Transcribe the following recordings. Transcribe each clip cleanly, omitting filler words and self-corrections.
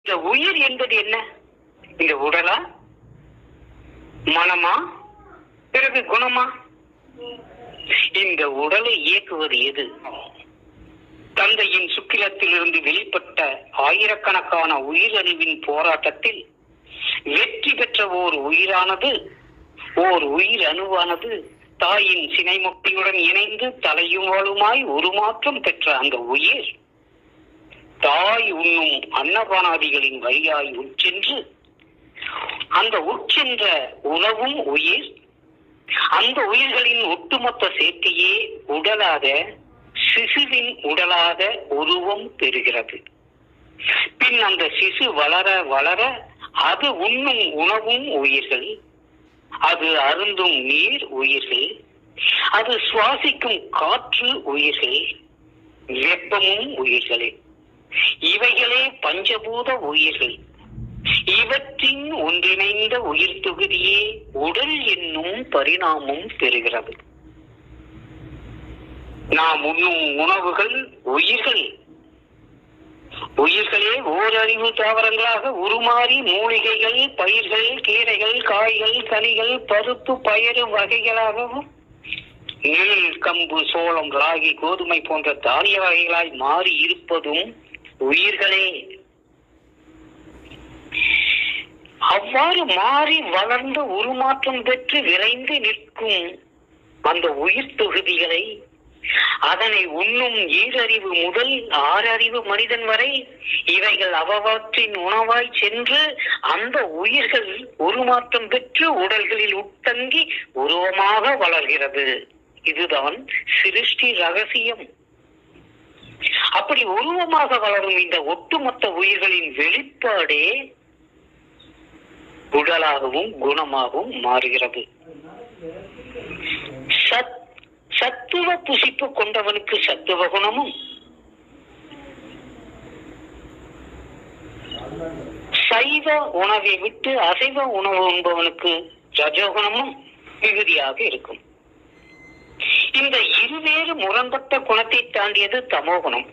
இந்த உயிர் என்பது என்ன? இந்த உடலா, மனமா, பிறகு குணமா? இந்த உடலை இயக்குவது எது? தந்தையின் சுக்கிலத்தில் இருந்து வெளிப்பட்ட ஆயிரக்கணக்கான உயிரணுவின் போராட்டத்தில் வெற்றி பெற்ற ஓர் உயிர் அணுவானது தாயின் சினைமுட்டியுடன் இணைந்து தலையும் வாளுமாய் உருமாற்றம் பெற்ற அந்த உயிர் தாய் உண்ணும் அன்னபானாதிகளின் வழியாய் உட்சென்று அந்த உட்சென்ற உணவும் உயிர், அந்த உயிர்களின் ஒட்டுமொத்த சேர்க்கையே உடலாக, சிசுவின் உடலாக உருவம் பெறுகிறது. பின் அந்த சிசு வளர வளர அது உண்ணும் உணவும் உயிர்கள், அது அருந்தும் நீர் உயிர்கள், அது சுவாசிக்கும் காற்று உயிர்கள், வெப்பமும் உயிர்களே. இவைகளே பஞ்சபூத உயிர்கள். இவற்றின் ஒன்றிணைந்த உயிர் தொகுதியே உடல் என்னும் பரிணாமம் பெறுகிறது. நாம் உண்ணும் உணவுகள் உயிர்கள். உயிர்களே ஓரறிவு தாவரங்களாக உருமாறி மூலிகைகள், பயிர்கள், கீரைகள், காய்கள், கனிகள், பருப்பு, பயறு வகைகளாகவும் நெல், கம்பு, சோளம், ராகி, கோதுமை போன்ற தானிய வகைகளாய் மாறி இருப்பதும் உயிர்களே. அவ்வாறு மாறி வளர்ந்து உருமாற்றம் பெற்று விரைந்து நிற்கும் அந்த உயிர் தொகுதிகளை, அதனை உண்ணும் ஈரறிவு முதல் ஆறறிவு மனிதன் வரை இவைகள் அவற்றின் உணவாய் சென்று அந்த உயிர்கள் உருமாற்றம் பெற்று உடல்களில் உட்தங்கி உருவமாக வளர்கிறது. இதுதான் சிருஷ்டி ரகசியம். அப்படி உருவமாக வளரும் இந்த ஒட்டுமொத்த உயிர்களின் வெளிப்பாடே உடலாகவும் குணமாகவும் மாறுகிறது. சத்துவ புசிப்பு கொண்டவனுக்கு சத்துவ குணமும், சைவ உணவை விட்டு அசைவ உணவு உண்பவனுக்கு ரஜோகுணமும் மிகுதியாக இருக்கும். இந்த இருவேறு முரண்பட்ட குணத்தை தாண்டியது தமோகுணம்.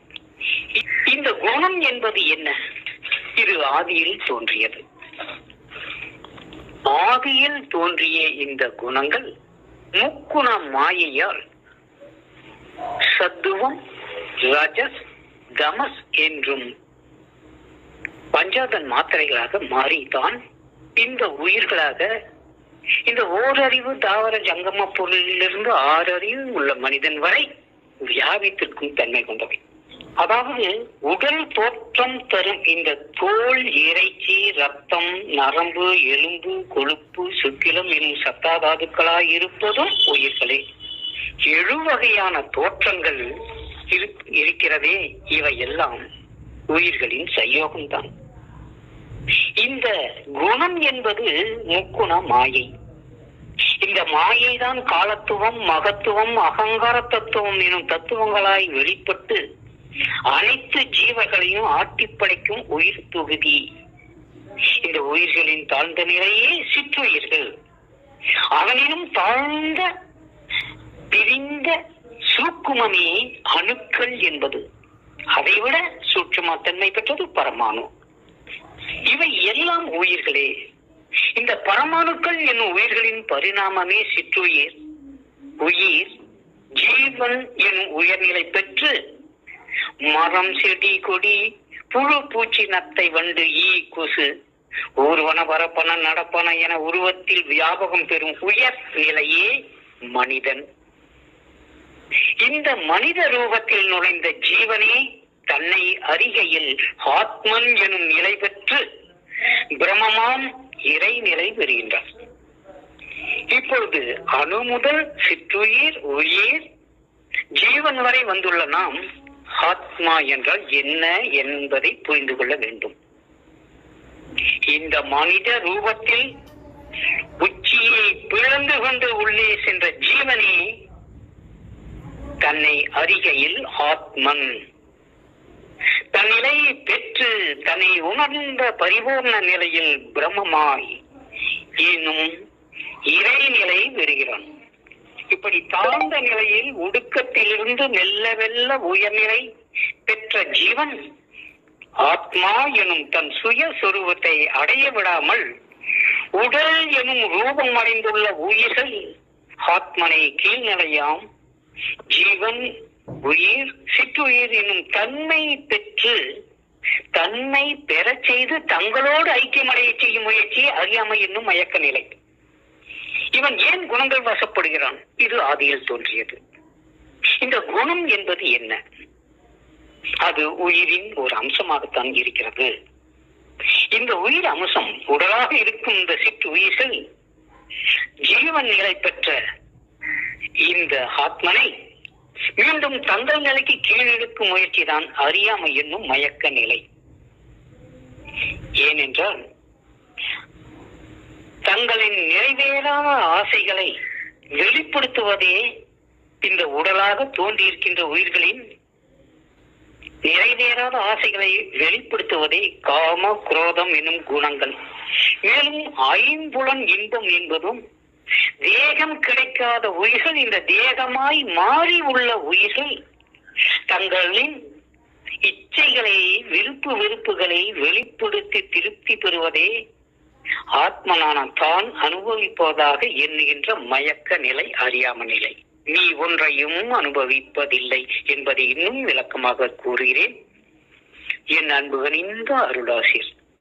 இந்த குணம் என்பது என்ன? இது ஆதியில் தோன்றியது. ஆதியில் தோன்றிய இந்த குணங்கள் முக்குண மாயையால் சத்துவம், ரஜஸ், தமஸ் என்றும் பஞ்சாதன் மாத்திரைகளாக மாறித்தான் இந்த உயிர்களாக இந்த ஓரறிவு தாவர ஜங்கம பொருளிலிருந்து ஆறறிவு உள்ள மனிதன் வரை வியாபித்திருக்கும் தன்மை கொண்டவை. அதாவது உடல் தோற்றம் தரும் இந்த தோல், இறைச்சி, ரத்தம், நரம்பு, எலும்பு, கொழுப்பு, சுக்கிலம் என்னும் சத்தாதாதுக்களாய் இருப்பதும் உயிர்களே. 7 வகையான தோற்றங்கள் இருக்கிறதே, இவை எல்லாம் உயிர்களின் சயோகம்தான். இந்த குணம் என்பது முக்குண மாயை. இந்த மாயை தான் காலத்துவம், மகத்துவம், அகங்கார தத்துவம் எனும் தத்துவங்களாய் வெளிப்பட்டு அனைத்து ஜீவர்களையும் ஆட்டி படைக்கும் உயிர் தொகுதி. இந்த உயிர்களின் தாழ்ந்த நிலையே சிற்றுயிர்கள். அவனினும் தாழ்ந்த பிரிந்த சூக்குமமே அணுக்கள் என்பது. அதைவிட சூட்சுமத்தன்மை பெற்றது பரமாணு. இவை எல்லாம் உயிர்களே. இந்த பரமாணுக்கள் என்னும் உயிர்களின் பரிணாமமே சிற்றுயிர். உயிர் ஜீவன் என்னும் உயர்நிலை பெற்று மரம், செடி, கொடி, புழு, பூச்சி, நத்தை, வண்டு, ஈ, கொசு, ஊர்வன, வரப்பன, நடப்பன என உருவத்தில் வியாபகம் பெறும் உயர் நிலையே மனிதன். இந்த மனித ரூபத்தில் நுழைந்த ஜீவனே தன்னை அறிகையில் ஆத்மன் எனும் நிலை பெற்று பிரமமாம் இறைநிலை பெறுகின்றார். இப்பொழுது அணு முதல் சிற்றுயிர், உயிர், ஜீவன் வரை வந்துள்ள நாம் ஆத்மா என்றால் என்ன என்பதை புரிந்து கொள்ள வேண்டும். இந்த மனித ரூபத்தில் உச்சியை பிளந்து கொண்டு உள்ளே சென்ற ஜீவனே தன்னை அறிகையில் ஆத்மன். தன்னிலையை பெற்று தன்னை உணர்ந்த பரிபூர்ண நிலையில் பிரம்மமாய் என்னும் இறைநிலை பெறுகிறான். இப்படி தாழ்ந்த நிலையில் ஒடுக்கத்திலிருந்து மெல்ல மெல்ல உயர்நிலை பெற்ற ஜீவன் ஆத்மா எனும் தன் சுய சொரூபத்தை அடைய விடாமல் உடல் எனும் ரூபம் அடைந்துள்ள உயிர்கள் ஆத்மனை கீழ்நிலையாம் ஜீவன் உயிர் சிற்றுயிர் எனும் தன்மை பெற்று தன்னை பெறச் செய்து தங்களோடு ஐக்கியமடைய செய்யும் முயற்சி அறியாமை என்னும் மயக்க நிலை. இவன் ஏன் குணங்கள் வசப்படுகிறான்? இது ஆதியில் தோன்றியது. இந்த குணம் என்பது என்ன? அது உயிரின் ஒரு அம்சமாகத்தான் இருக்கிறது. இந்த உயிர் அம்சம் உடலாக இருக்கும் இந்த சிற்று உயிர்கள் ஜீவன் நிலை பெற்ற இந்த ஆத்மனை மீண்டும் தங்கள் நிலைக்கு கீழெடுக்கும் முயற்சி தான் அறியாமை என்னும் மயக்க நிலை. ஏனென்றால் தங்களின் நிறைவேறாத ஆசைகளை வெளிப்படுத்துவதே இந்த உடலாக தோன்றியிருக்கின்ற உயிர்களின் நிறைவேறாத ஆசைகளை வெளிப்படுத்துவதே காம குரோதம் என்னும் குணங்கள். மேலும் ஐம்புலன் இன்பம் என்பதும் தேகம் கிடைக்காத உயிர்கள் இந்த தேகமாய் மாறி உள்ள உயிர்கள் தங்களின் இச்சைகளை வெறுப்புகளை வெளிப்படுத்தி திருப்தி பெறுவதே ஆத்மனான தான் அனுபவிப்பதாக எண்ணுகின்ற மயக்க நிலை, அறியாம நிலை. நீ ஒன்றையும் அனுபவிப்பதில்லை என்பதை இன்னும் விளக்கமாக கூறுகிறேன். என் அன்புகனிந்த அருளாசிர்.